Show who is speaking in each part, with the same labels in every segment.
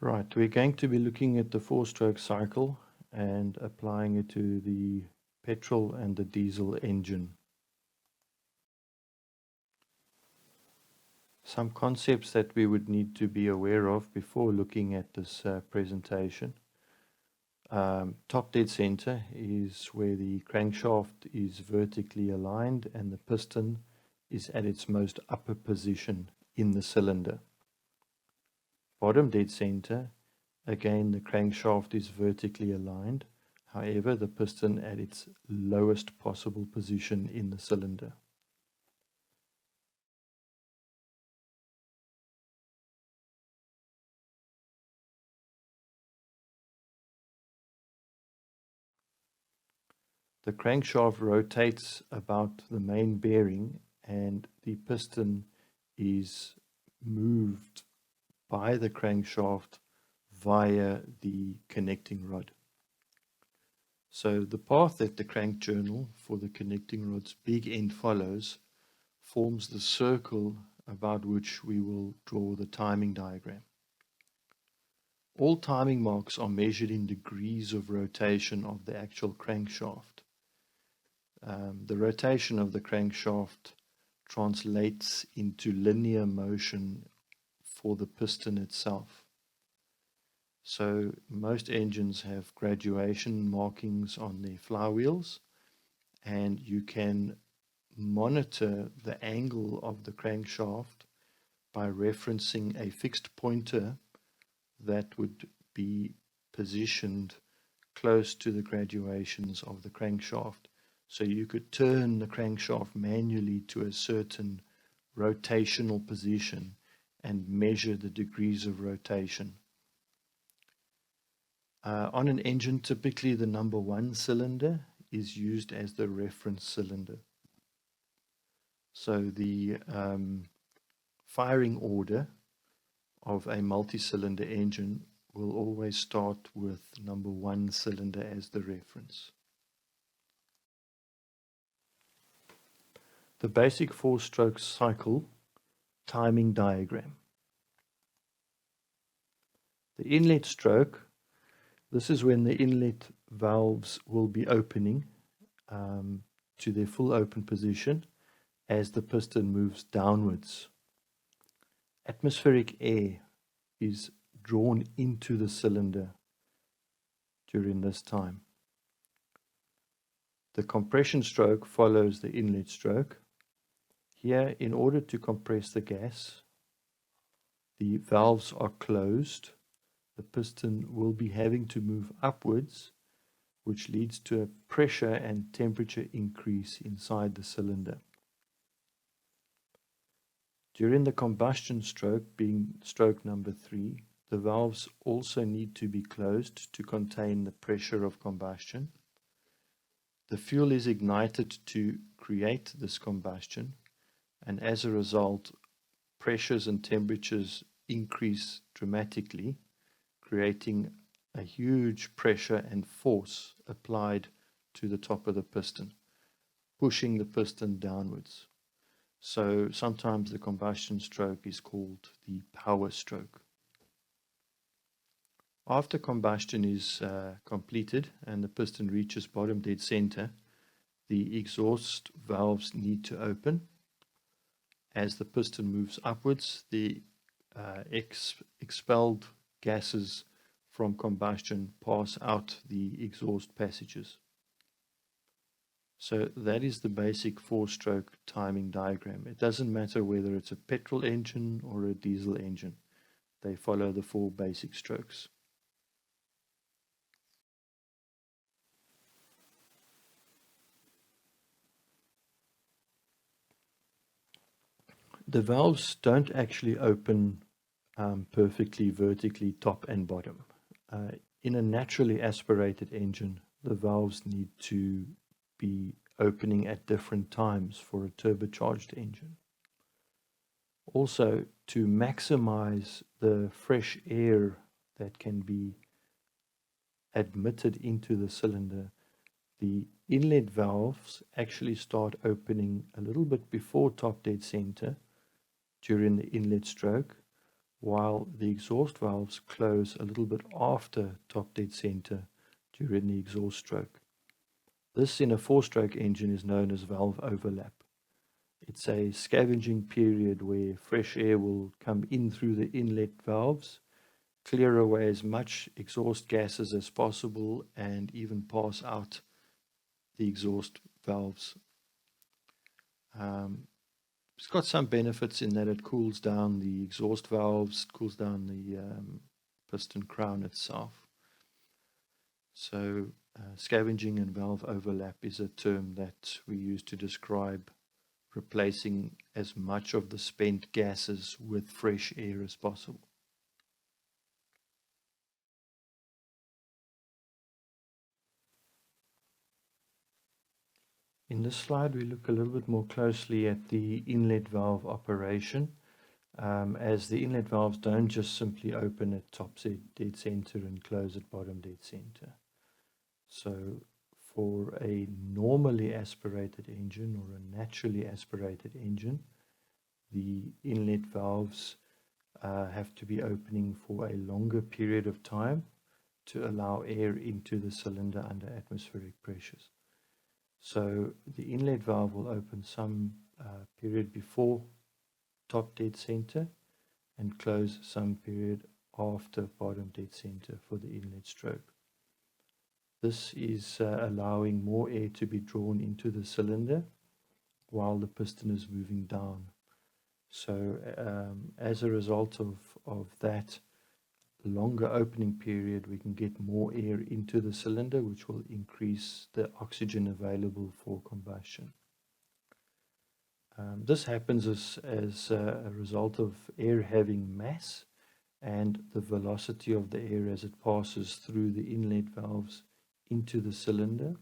Speaker 1: Right, we're going to be looking at the four-stroke cycle and applying it to the petrol and the diesel engine. Some concepts that we would need to be aware of before looking at this presentation. Top dead center is where the crankshaft is vertically aligned and the piston is at its most upper position in the cylinder. Bottom dead center, again the crankshaft is vertically aligned, however the piston at its lowest possible position in the cylinder. The crankshaft rotates about the main bearing and the piston is moved by the crankshaft via the connecting rod. So the path that the crank journal for the connecting rod's big end follows forms the circle about which we will draw the timing diagram. All timing marks are measured in degrees of rotation of the actual crankshaft. The rotation of the crankshaft translates into linear motion for the piston itself. So most engines have graduation markings on their flywheels, and you can monitor the angle of the crankshaft by referencing a fixed pointer that would be positioned close to the graduations of the crankshaft. So you could turn the crankshaft manually to a certain rotational position and measure the degrees of rotation. On an engine, typically the number 1 cylinder is used as the reference cylinder. So the firing order of a multi-cylinder engine will always start with number 1 cylinder as the reference. The basic four-stroke cycle timing diagram. The inlet stroke, this is when the inlet valves will be opening to their full open position as the piston moves downwards. Atmospheric air is drawn into the cylinder during this time. The compression stroke follows the inlet stroke. Here, in order to compress the gas, the valves are closed. The piston will be having to move upwards, which leads to a pressure and temperature increase inside the cylinder. During the combustion stroke, being stroke number 3, the valves also need to be closed to contain the pressure of combustion. The fuel is ignited to create this combustion, and as a result, pressures and temperatures increase dramatically, creating a huge pressure and force applied to the top of the piston, pushing the piston downwards. So sometimes the combustion stroke is called the power stroke. After combustion is completed and the piston reaches bottom dead center, the exhaust valves need to open. As the piston moves upwards, the expelled gases from combustion pass out the exhaust passages. So that is the basic four-stroke timing diagram. It doesn't matter whether it's a petrol engine or a diesel engine. They follow the 4 basic strokes. The valves don't actually open perfectly vertically top and bottom. In a naturally aspirated engine, the valves need to be opening at different times for a turbocharged engine. Also, to maximize the fresh air that can be admitted into the cylinder, the inlet valves actually start opening a little bit before top dead center during the inlet stroke, while the exhaust valves close a little bit after top dead center during the exhaust stroke. This in a 4-stroke engine is known as valve overlap. It's a scavenging period where fresh air will come in through the inlet valves, clear away as much exhaust gases as possible, and even pass out the exhaust valves. It's got some benefits in that it cools down the exhaust valves, cools down the piston crown itself. So scavenging and valve overlap is a term that we use to describe replacing as much of the spent gases with fresh air as possible. In this slide, we look a little bit more closely at the inlet valve operation, as the inlet valves don't just simply open at top dead center and close at bottom dead center. So for a normally aspirated engine or a naturally aspirated engine, the inlet valves have to be opening for a longer period of time to allow air into the cylinder under atmospheric pressures. So the inlet valve will open some period before top dead center and close some period after bottom dead center for the inlet stroke. This is allowing more air to be drawn into the cylinder while the piston is moving down. So as a result of that longer opening period, we can get more air into the cylinder, which will increase the oxygen available for combustion. This happens as a result of air having mass and the velocity of the air as it passes through the inlet valves into the cylinder.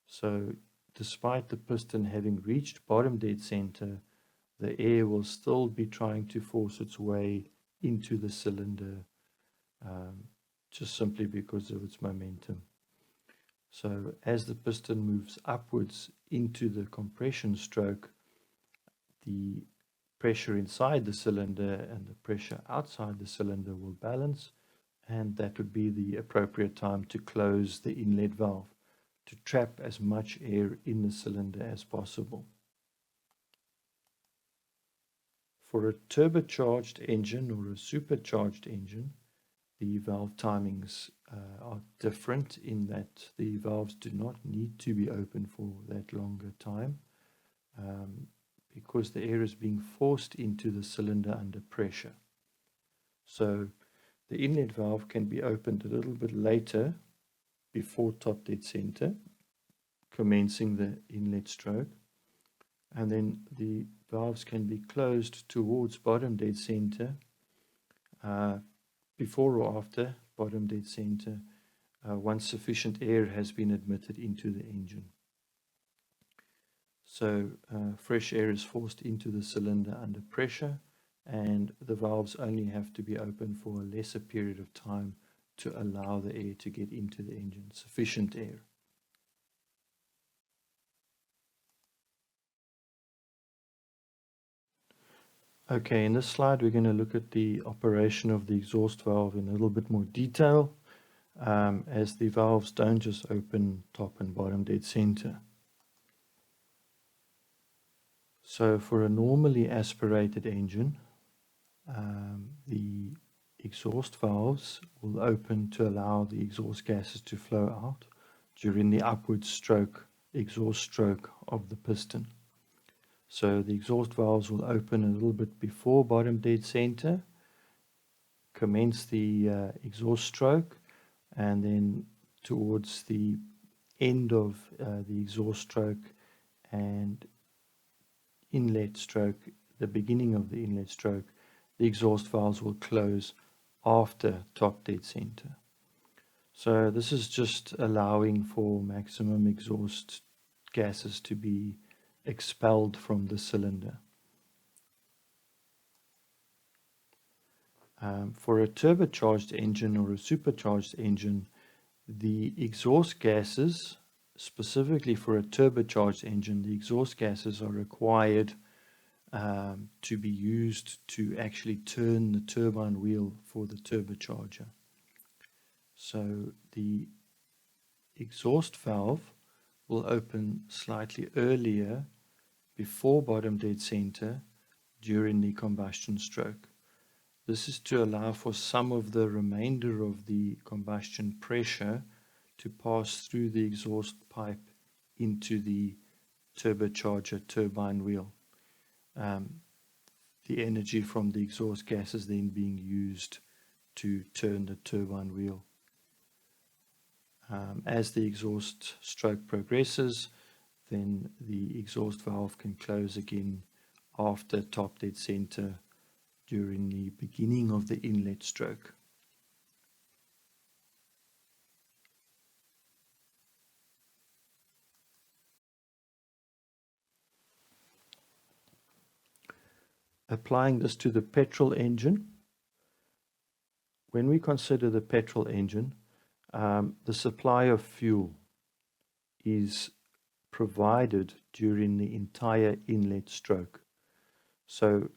Speaker 1: So despite the piston having reached bottom dead center, the air will still be trying to force its way into the cylinder, just simply because of its momentum. So as the piston moves upwards into the compression stroke, the pressure inside the cylinder and the pressure outside the cylinder will balance, and that would be the appropriate time to close the inlet valve to trap as much air in the cylinder as possible. For a turbocharged engine or a supercharged engine, the valve timings are different in that the valves do not need to be open for that longer time because the air is being forced into the cylinder under pressure. So the inlet valve can be opened a little bit later before top dead center, commencing the inlet stroke, and then the valves can be closed towards bottom dead center before or after bottom dead center once sufficient air has been admitted into the engine. So fresh air is forced into the cylinder under pressure, and the valves only have to be open for a lesser period of time to allow the air to get into the engine, sufficient air. Okay, in this slide we're going to look at the operation of the exhaust valve in a little bit more detail, as the valves don't just open top and bottom dead center. So for a normally aspirated engine, the exhaust valves will open to allow the exhaust gases to flow out during the upward stroke, exhaust stroke of the piston. So the exhaust valves will open a little bit before bottom dead center, commence the exhaust stroke, and then towards the end of the exhaust stroke and inlet stroke, the beginning of the inlet stroke, the exhaust valves will close after top dead center. So this is just allowing for maximum exhaust gases to be expelled from the cylinder. For a turbocharged engine or a supercharged engine, the exhaust gases, specifically for a turbocharged engine, the exhaust gases are required to be used to actually turn the turbine wheel for the turbocharger. So the exhaust valve will open slightly earlier before bottom dead center during the combustion stroke. This is to allow for some of the remainder of the combustion pressure to pass through the exhaust pipe into the turbocharger turbine wheel. The energy from the exhaust gas is then being used to turn the turbine wheel. As the exhaust stroke progresses, then the exhaust valve can close again after top dead center during the beginning of the inlet stroke. Applying this to the petrol engine, when we consider the petrol engine, the supply of fuel is provided during the entire inlet stroke. So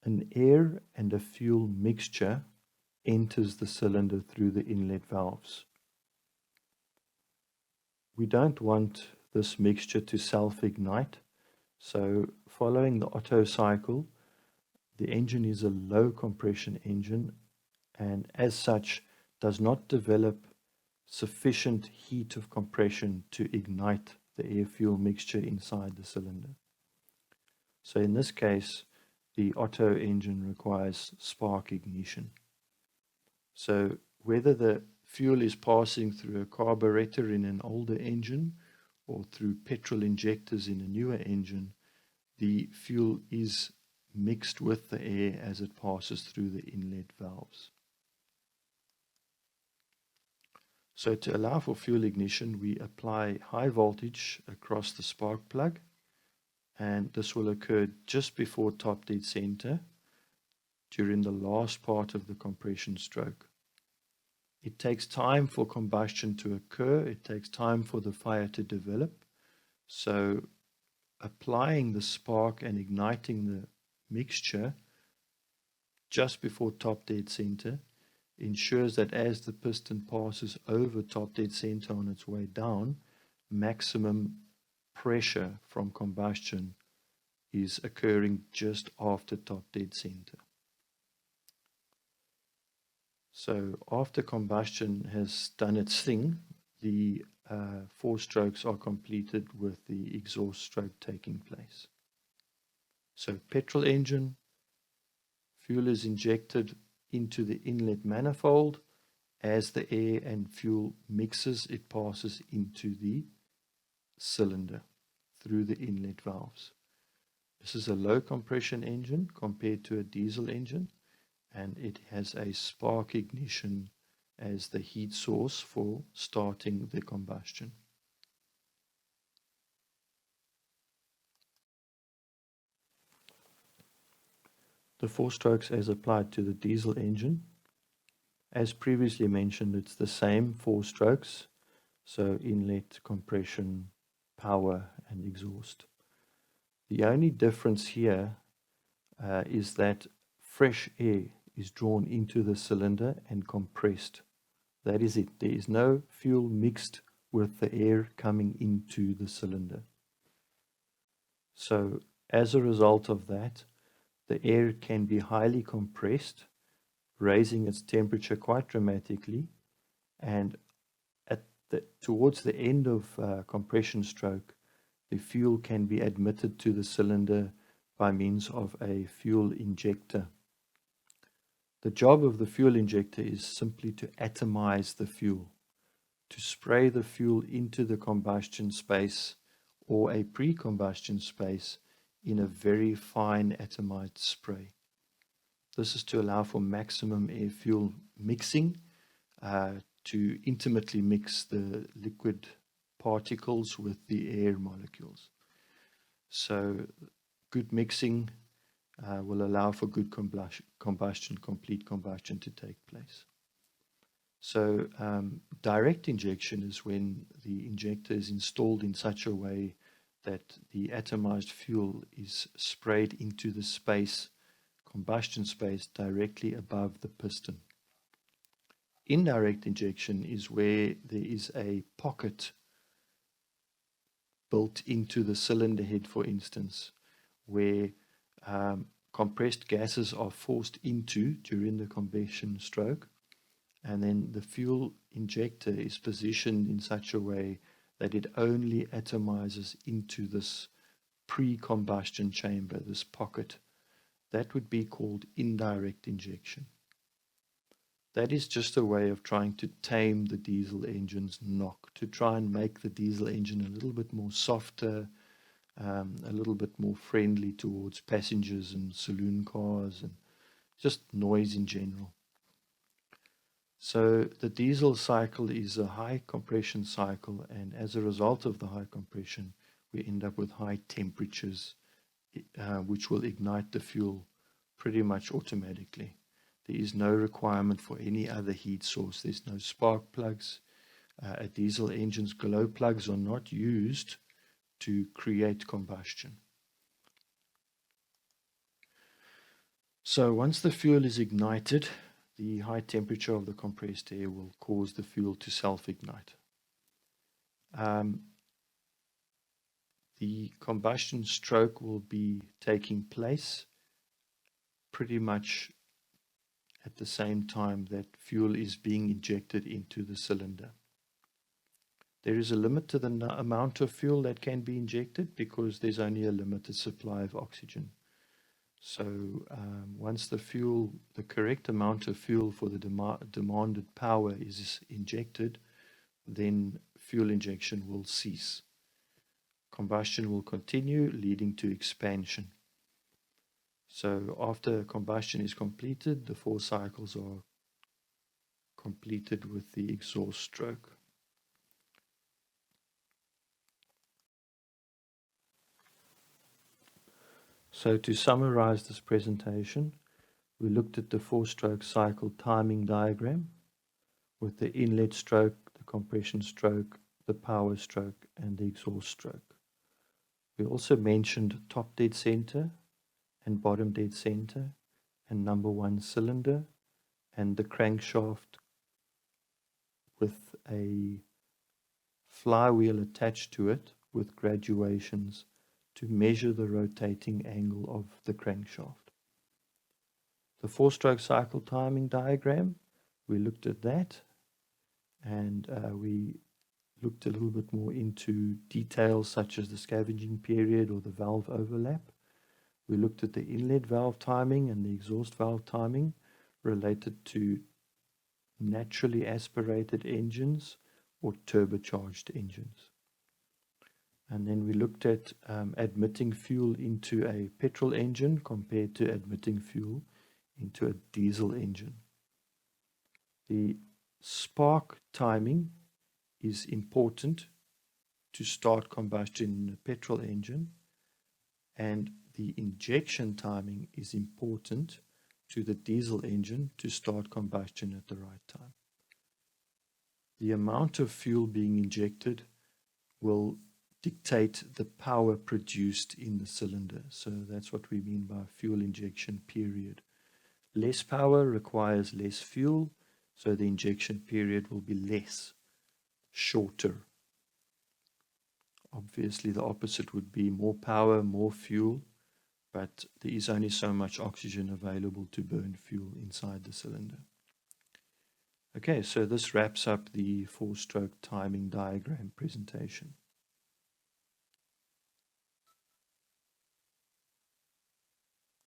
Speaker 1: an air and a fuel mixture enters the cylinder through the inlet valves. We don't want this mixture to self-ignite, so following the Otto cycle, the engine is a low compression engine and as such does not develop sufficient heat of compression to ignite the air-fuel mixture inside the cylinder. So in this case, the Otto engine requires spark ignition. So whether the fuel is passing through a carburetor in an older engine or through petrol injectors in a newer engine, the fuel is mixed with the air as it passes through the inlet valves. So to allow for fuel ignition, we apply high voltage across the spark plug, and this will occur just before top dead center during the last part of the compression stroke. It takes time for combustion to occur, it takes time for the fire to develop, so applying the spark and igniting the mixture just before top dead center ensures that as the piston passes over top dead center on its way down, maximum pressure from combustion is occurring just after top dead center. So after combustion has done its thing, the 4 strokes are completed with the exhaust stroke taking place. So petrol engine, fuel is injected into the inlet manifold. As the air and fuel mixes, it passes into the cylinder through the inlet valves. This is a low compression engine compared to a diesel engine, and it has a spark ignition as the heat source for starting the combustion. The 4 strokes as applied to the diesel engine. As previously mentioned, it's the same 4 strokes, so inlet, compression, power, and exhaust. The only difference here is that fresh air is drawn into the cylinder and compressed. That is it. There is no fuel mixed with the air coming into the cylinder. So as a result of that, the air can be highly compressed, raising its temperature quite dramatically, and towards the end of compression stroke, the fuel can be admitted to the cylinder by means of a fuel injector. The job of the fuel injector is simply to atomize the fuel, to spray the fuel into the combustion space or a pre-combustion space in a very fine atomized spray. This is to allow for maximum air-fuel mixing, to intimately mix the liquid particles with the air molecules. So good mixing will allow for good combustion, complete combustion to take place. So direct injection is when the injector is installed in such a way that the atomized fuel is sprayed into the space, combustion space, directly above the piston. Indirect injection is where there is a pocket built into the cylinder head, for instance, where compressed gases are forced into during the combustion stroke, and then the fuel injector is positioned in such a way that it only atomizes into this pre-combustion chamber, this pocket. That would be called indirect injection. That is just a way of trying to tame the diesel engine's knock, to try and make the diesel engine a little bit more softer, a little bit more friendly towards passengers and saloon cars and just noise in general. So the diesel cycle is a high compression cycle, and as a result of the high compression, we end up with high temperatures, which will ignite the fuel pretty much automatically. There is no requirement for any other heat source. There's no spark plugs. A diesel engine's glow plugs are not used to create combustion. So once the fuel is ignited, the high temperature of the compressed air will cause the fuel to self-ignite. The combustion stroke will be taking place pretty much at the same time that fuel is being injected into the cylinder. There is a limit to the amount of fuel that can be injected because there's only a limited supply of oxygen. So once the correct amount of fuel for the demanded power is injected, then fuel injection will cease. Combustion will continue, leading to expansion. So after combustion is completed, the 4 cycles are completed with the exhaust stroke. So to summarize this presentation, we looked at the 4-stroke cycle timing diagram with the inlet stroke, the compression stroke, the power stroke, and the exhaust stroke. We also mentioned top dead center and bottom dead center and number 1 cylinder and the crankshaft with a flywheel attached to it with graduations to measure the rotating angle of the crankshaft. The 4-stroke cycle timing diagram, we looked at that, and we looked a little bit more into details such as the scavenging period or the valve overlap. We looked at the inlet valve timing and the exhaust valve timing related to naturally aspirated engines or turbocharged engines. And then we looked at admitting fuel into a petrol engine compared to admitting fuel into a diesel engine. The spark timing is important to start combustion in a petrol engine, and the injection timing is important to the diesel engine to start combustion at the right time. The amount of fuel being injected will dictate the power produced in the cylinder. So that's what we mean by fuel injection period. Less power requires less fuel, so the injection period will be less, shorter. Obviously, the opposite would be more power, more fuel, but there is only so much oxygen available to burn fuel inside the cylinder. Okay, so this wraps up the 4-stroke timing diagram presentation.